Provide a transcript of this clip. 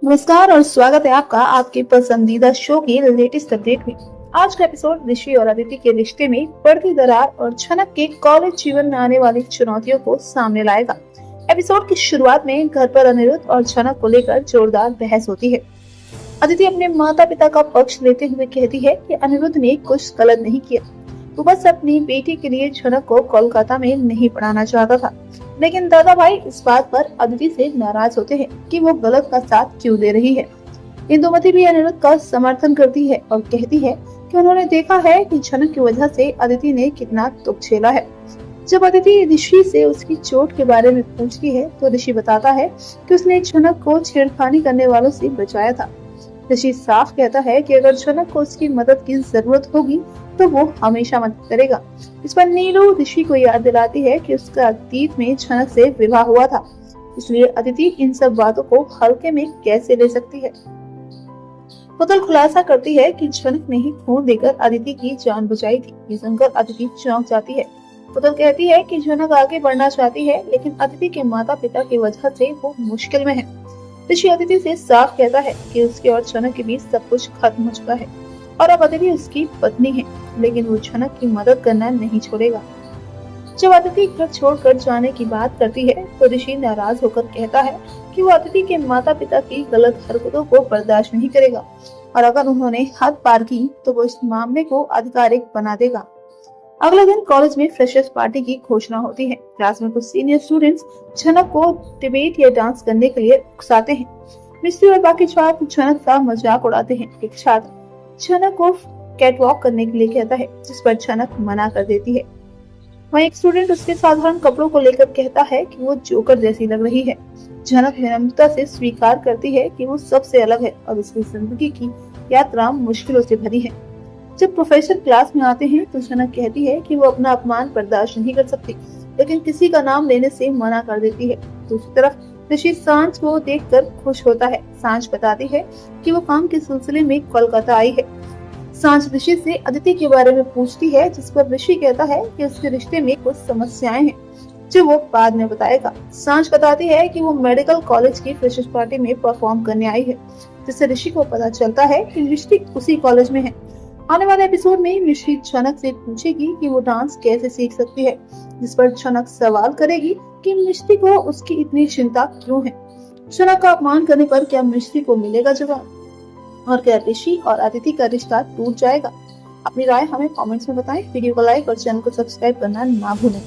नमस्कार और स्वागत है आपका आपके पसंदीदा शो के लेटेस्ट अपडेट में। आज का एपिसोड ऋषि और अदिति के रिश्ते में बढ़ती दरार और छनक के कॉलेज जीवन में आने वाली चुनौतियों को सामने लाएगा। एपिसोड की शुरुआत में घर पर अनिरुद्ध और छनक को लेकर जोरदार बहस होती है। अदिति अपने माता पिता का पक्ष लेते हुए कहती है कि अनिरुद्ध ने कुछ गलत नहीं किया, वो बस अपनी बेटी के लिए छनक को कोलकाता में नहीं पढ़ाना चाहता था। लेकिन दादा भाई इस बात पर अदिति से नाराज होते हैं कि वो गलत का साथ क्यों दे रही है। इंदुमती भी अनिरुद्ध का समर्थन करती है और कहती है कि उन्होंने देखा है कि छनक की वजह से अदिति ने कितना दुख झेला है। जब अदिति ऋषि से उसकी चोट के बारे में पूछती है तो ऋषि बताता है कि उसने छनक को छेड़खानी करने वालों से बचाया था। ऋषि साफ कहता है कि अगर छनक को उसकी मदद की जरूरत होगी तो वो हमेशा मदद करेगा। इस पर नीलू ऋषि को याद दिलाती है कि उसका अतीत में छनक से विवाह हुआ था, इसलिए अदिति इन सब बातों को हल्के में कैसे ले सकती है। पुतल खुलासा करती है कि छनक ने ही खून देकर अदिति की जान बचाई थी। ये सुनकर अदिति चौंक जाती है। पुतल कहती है कि छनक आगे बढ़ना चाहती है, लेकिन अदिति के माता पिता की वजह से वो मुश्किल में है। ऋषि अदिति से साफ कहता है कि उसके और छनक के बीच सब कुछ खत्म हो चुका है और अब अदिति उसकी पत्नी है, लेकिन वो छनक की मदद करना नहीं छोड़ेगा। जब अदिति घर छोड़कर जाने की बात करती है तो ऋषि नाराज होकर कहता है कि वो अदिति के माता पिता की गलत हरकतों को बर्दाश्त नहीं करेगा और अगर उन्होंने हद पार की तो वो इस मामले को आधिकारिक बना देगा। अगले दिन कॉलेज में फ्रेशर्स पार्टी की घोषणा होती है। क्लास में कुछ सीनियर स्टूडेंट्स छनक को डिबेट या डांस करने के लिए उकसाते हैं। मिस्त्री और बाकी छात्र छनक का मजाक उड़ाते हैं। एक छात्र छनक को कैटवॉक करने के लिए कहता है, जिस पर छनक मना कर देती है। वहीं एक स्टूडेंट उसके साधारण कपड़ों को लेकर कहता है कि वो जोकर जैसी लग रही है। छनक विनम्रता से स्वीकार करती है कि वो सबसे अलग है और उसकी जिंदगी की यात्रा मुश्किलों से भरी है। जब प्रोफेसर क्लास में आते हैं तो छनक कहती है कि वो अपना अपमान बर्दाश्त नहीं कर सकती, लेकिन किसी का नाम लेने से मना कर देती है। दूसरी तरफ ऋषि सांझ को देखकर खुश होता है। सांझ बताती है कि वो काम के सिलसिले में कोलकाता आई है। सांझ ऋषि से अदिति के बारे में पूछती है, जिस पर ऋषि कहता है कि उसके रिश्ते में कुछ समस्याएं हैं जो वो बाद में बताएगा। सांझ बताती है कि वो मेडिकल कॉलेज की फ्रेशर्स पार्टी में परफॉर्म करने आई है, जिससे ऋषि को पता चलता है कि ऋषि उसी कॉलेज में है। आने वाले एपिसोड में ऋषि छनक से पूछेगी कि वो डांस कैसे सीख सकती है, जिस पर छनक सवाल करेगी कि मिस्त्री को उसकी इतनी चिंता क्यों है। छनक का अपमान करने पर क्या मिस्त्री को मिलेगा जवाब, और क्या ऋषि और अदिति का रिश्ता टूट जाएगा। अपनी राय हमें कमेंट्स में बताएं। वीडियो को लाइक और चैनल को सब्सक्राइब करना ना भूलें।